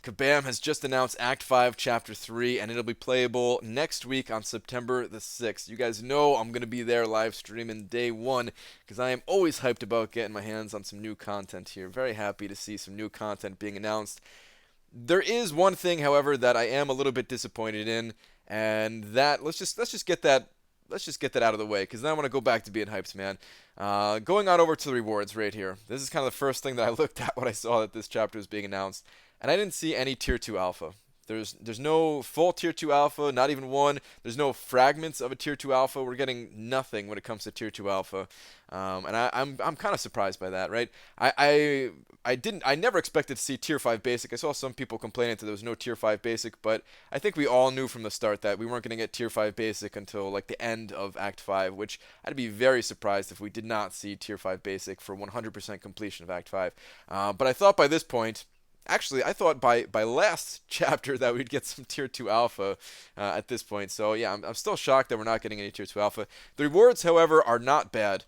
Kabam has just announced Act 5, Chapter 3, and it'll be playable next week on September the 6th. You guys know I'm going to be there live streaming day one because I am always hyped about getting my hands on some new content here. Very happy to see some new content being announced. There is one thing, however, that I am a little bit disappointed in, and that let's just get that out of the way because then I want to go back to being hyped, man. Going on over to the rewards right here. This is kind of the first thing that I looked at when I saw that this chapter was being announced, and I didn't see any tier 2 alpha. There's no full tier 2 alpha, not even one. There's no fragments of a tier 2 alpha. We're getting nothing when it comes to tier 2 alpha, and I'm kind of surprised by that, right? I never expected to see tier 5 basic. I saw some people complaining that there was no tier 5 basic, but I think we all knew from the start that we weren't going to get tier 5 basic until like the end of Act 5, which I'd be very surprised if we did not see tier 5 basic for 100% completion of Act 5. But I thought by this point, actually, I thought by last chapter that we'd get some tier 2 alpha at this point. So yeah, I'm still shocked that we're not getting any tier 2 alpha. The rewards, however, are not bad.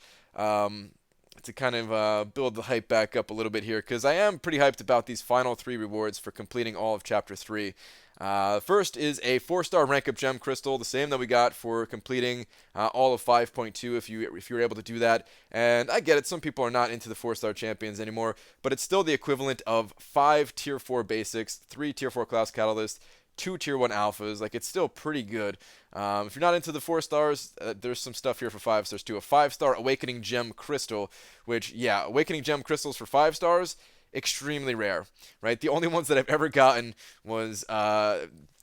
To kind of build the hype back up a little bit here, because I am pretty hyped about these final 3 rewards for completing all of Chapter 3. First is a 4-star rank up gem crystal, the same that we got for completing all of 5.2 if you're able to do that. And I get it, some people are not into the 4-star champions anymore, but it's still the equivalent of 5 tier 4 basics, 3 tier 4 class catalysts, 2 tier 1 alphas. Like, it's still pretty good. If you're not into the 4 stars, there's some stuff here for 5 stars too. A 5-star Awakening Gem Crystal, which, yeah, Awakening Gem Crystals for 5 stars, extremely rare, right? The only ones that I've ever gotten was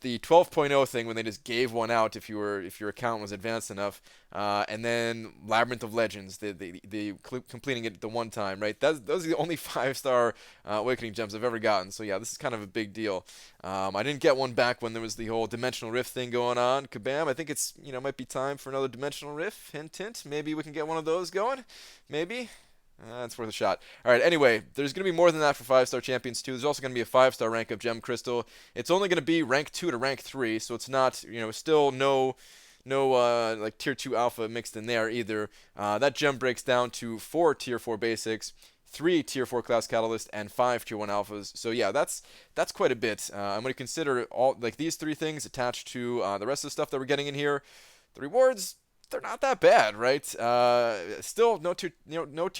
the 12.0 thing when they just gave one out if your account was advanced enough, and then Labyrinth of Legends, the completing it the one time, right? Those are the only 5-star Awakening Gems I've ever gotten. So yeah, this is kind of a big deal. I didn't get one back when there was the whole Dimensional Rift thing going on. Kabam! I think it's might be time for another Dimensional Rift. Hint, hint. Maybe we can get one of those going. Maybe. It's worth a shot. All right, anyway, there's going to be more than that for 5-star champions, too. There's also going to be a 5-star rank up gem crystal. It's only going to be rank 2 to rank 3, so it's not, still no like tier 2 alpha mixed in there either. That gem breaks down to 4 tier 4 basics, 3 tier 4 class catalyst, and 5 tier 1 alphas. So yeah, that's quite a bit. I'm going to consider all like these 3 things attached to the rest of the stuff that we're getting in here. The rewards, they're not that bad, right? Still no tier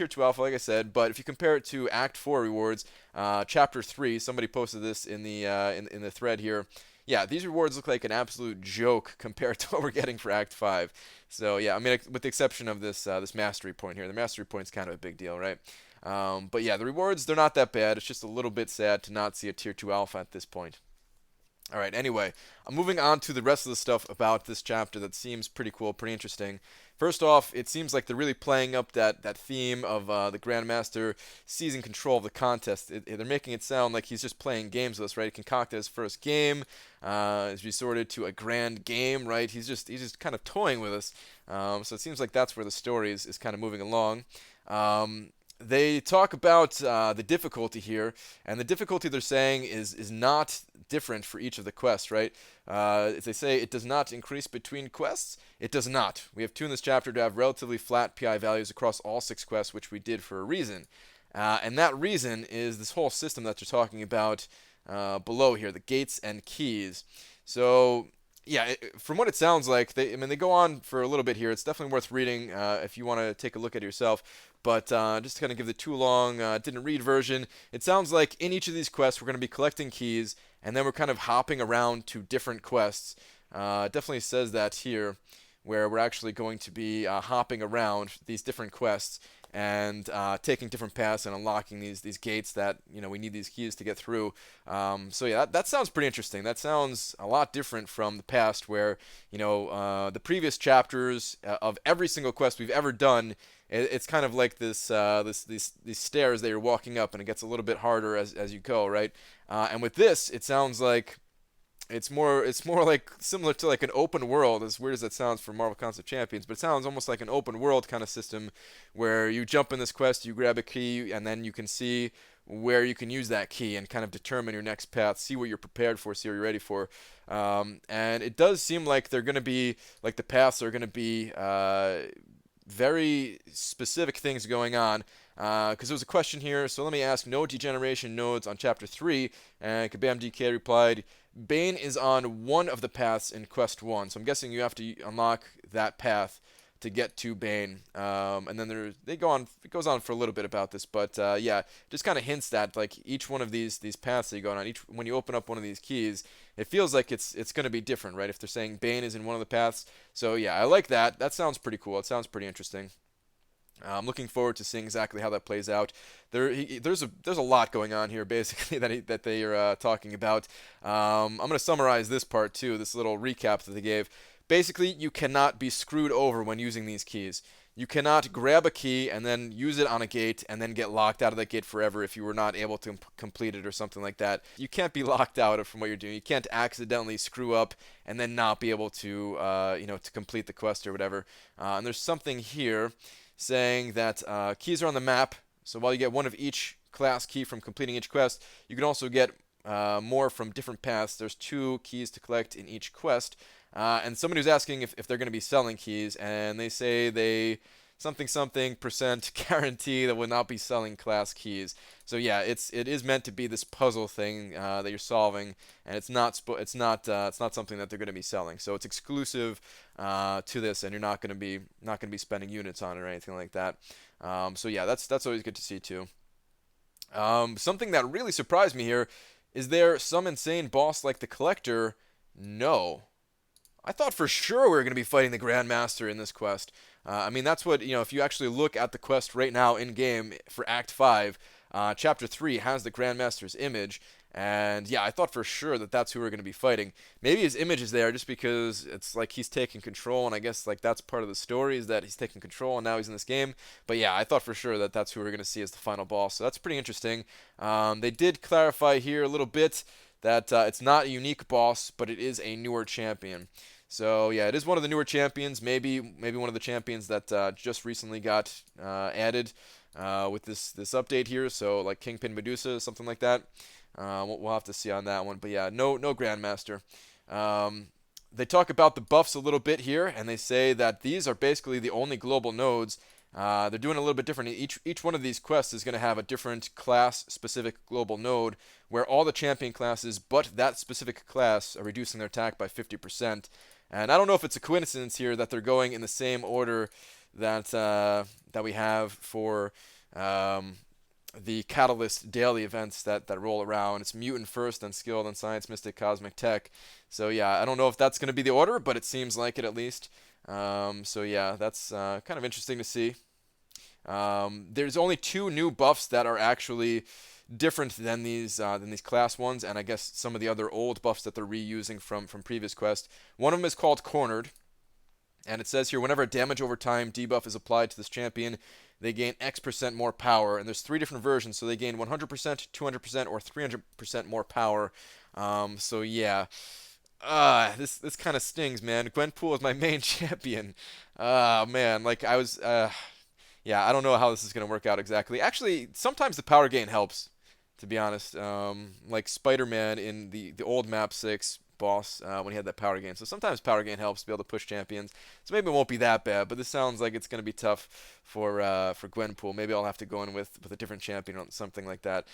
2 alpha, like I said, but if you compare it to Act 4 rewards, Chapter 3, somebody posted this in the in the thread here. Yeah, these rewards look like an absolute joke compared to what we're getting for Act 5. So yeah, I mean, with the exception of this this mastery point here, the mastery point's kind of a big deal, right? But yeah, the rewards, they're not that bad. It's just a little bit sad to not see a tier 2 alpha at this point. All right, anyway, I'm moving on to the rest of the stuff about this chapter that seems pretty cool, pretty interesting. First off, it seems like they're really playing up that theme of the Grandmaster seizing control of the contest. They're making it sound like he's just playing games with us, right? He concocted his first game, is resorted to a grand game, right? He's just kind of toying with us. So it seems like that's where the story is kind of moving along. They talk about the difficulty here, and the difficulty they're saying is not different for each of the quests, right? As they say, it does not increase between quests. It does not. We have tuned this chapter to have relatively flat PI values across all 6 quests, which we did for a reason. And that reason is this whole system that they're talking about below here, the gates and keys. So yeah, from what it sounds like, they go on for a little bit here. It's definitely worth reading if you want to take a look at it yourself. But just to kind of give the too long, didn't read version, it sounds like in each of these quests we're going to be collecting keys, and then we're kind of hopping around to different quests. It definitely says that here, where we're actually going to be hopping around these different quests and taking different paths and unlocking these gates that we need these keys to get through. So yeah, that sounds pretty interesting. That sounds a lot different from the past, where the previous chapters of every single quest we've ever done. It's kind of like these stairs that you're walking up, and it gets a little bit harder as you go, right? And with this, it sounds like it's more like similar to like an open world, as weird as that sounds for Marvel Concept Champions, but it sounds almost like an open world kind of system where you jump in this quest, you grab a key, and then you can see where you can use that key and kind of determine your next path, see what you're prepared for, see what you're ready for. And it does seem like they're going to be, like the paths are going to be very specific things going on. Because there was a question here, so let me ask, no degeneration nodes on Chapter 3, and Kabam DK replied, Bane is on one of the paths in Quest 1, so I'm guessing you have to unlock that path to get to Bane. And then it goes on for a little bit about this, but yeah, just kind of hints that like each one of these paths that you go on, when you open up one of these keys, it feels like it's going to be different, right? If they're saying Bane is in one of the paths, so yeah, I like that. That sounds pretty cool. It sounds pretty interesting. I'm looking forward to seeing exactly how that plays out. There's a lot going on here, basically that they are talking about. I'm going to summarize this part too, this little recap that they gave. Basically, you cannot be screwed over when using these keys. You cannot grab a key and then use it on a gate and then get locked out of that gate forever if you were not able to complete it or something like that. You can't be locked out from what you're doing. You can't accidentally screw up and then not be able to, to complete the quest or whatever. And there's something here saying that keys are on the map. So while you get one of each class key from completing each quest, you can also get more from different paths. There's 2 keys to collect in each quest. And somebody was asking if they're going to be selling keys, and they say they something percent guarantee that will not be selling class keys. So yeah, it is meant to be this puzzle thing that you're solving, and it's not something that they're going to be selling. So it's exclusive to this, and you're not going to be spending units on it or anything like that. So yeah, that's always good to see too. Something that really surprised me here is there some insane boss like the Collector? No. I thought for sure we were going to be fighting the Grandmaster in this quest. I mean, that's what, if you actually look at the quest right now in game for Act 5, Chapter 3 has the Grandmaster's image. And yeah, I thought for sure that that's who we're going to be fighting. Maybe his image is there just because it's like he's taking control, and I guess like that's part of the story is that he's taking control and now he's in this game. But yeah, I thought for sure that that's who we're going to see as the final boss. So that's pretty interesting. They did clarify here a little bit that it's not a unique boss, but it is a newer champion. So yeah, it is one of the newer champions. Maybe one of the champions that just recently got added with this update here. So like Kingpin Medusa, something like that. We'll have to see on that one. But yeah, no Grandmaster. They talk about the buffs a little bit here, and they say that these are basically the only global nodes. They're doing a little bit different. Each one of these quests is going to have a different class-specific global node, where all the champion classes but that specific class are reducing their attack by 50%. And I don't know if it's a coincidence here that they're going in the same order that we have for the Catalyst daily events that roll around. It's Mutant first, then Skill, then Science, Mystic, Cosmic, Tech. So yeah, I don't know if that's going to be the order, but it seems like it at least. So yeah, that's kind of interesting to see. There's only 2 new buffs that are actually different than these class ones, and I guess some of the other old buffs that they're reusing from previous quests. One of them is called Cornered, and it says here whenever a damage over time debuff is applied to this champion, they gain X% more power, and there's 3 different versions, so they gain 100%, 200%, or 300% more power. So yeah. This kind of stings, man. Gwenpool is my main champion. Man, like I was, yeah, I don't know how this is gonna work out exactly. Actually, sometimes the power gain helps, to be honest. Like Spider-Man in the old map 6 boss when he had that power gain. So sometimes power gain helps to be able to push champions. So maybe it won't be that bad, but this sounds like it's gonna be tough for Gwenpool. Maybe I'll have to go in with a different champion or something like that.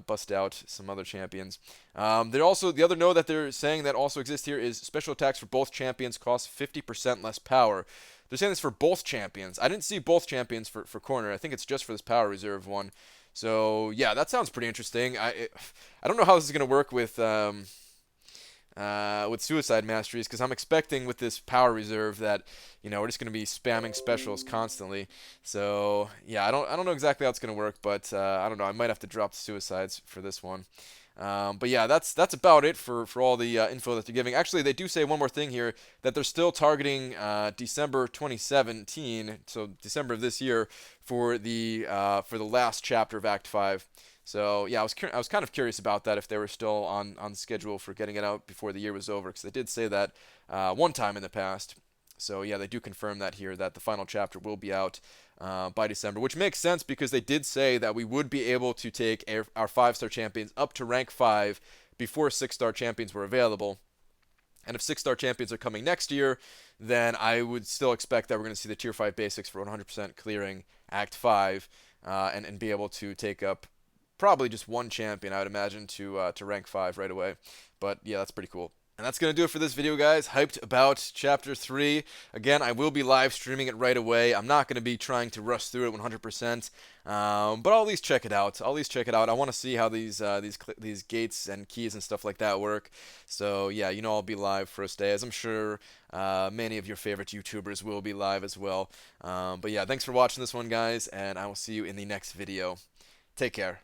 Bust out some other champions. The other node that they're saying that also exists here is special attacks for both champions cost 50% less power. They're saying this for both champions. I didn't see both champions for Corner. I think it's just for this power reserve one. So yeah, that sounds pretty interesting. I don't know how this is gonna work with Suicide Masteries, because I'm expecting with this power reserve that we're just gonna be spamming specials constantly. So yeah, I don't know exactly how it's gonna work, but I don't know. I might have to drop the Suicides for this one. But yeah, that's about it for all the info that they're giving. Actually, they do say one more thing here, that they're still targeting December 2017, so December of this year, for the last chapter of Act 5. So yeah, I was kind of curious about that, if they were still on schedule for getting it out before the year was over, because they did say that one time in the past. So yeah, they do confirm that here, that the final chapter will be out by December, which makes sense because they did say that we would be able to take our 5-star champions up to rank 5 before 6-star champions were available. And if 6-star champions are coming next year, then I would still expect that we're going to see the Tier 5 basics for 100% clearing Act 5. and be able to take up probably just one champion, I would imagine, to rank 5 right away. But yeah, that's pretty cool. And that's going to do it for this video, guys. Hyped about Chapter 3. Again, I will be live streaming it right away. I'm not going to be trying to rush through it 100%, but I'll at least check it out. I'll at least check it out. I want to see how these gates and keys and stuff like that work. So yeah, you know I'll be live first day, as I'm sure many of your favorite YouTubers will be live as well. But yeah, thanks for watching this one, guys, and I will see you in the next video. Take care.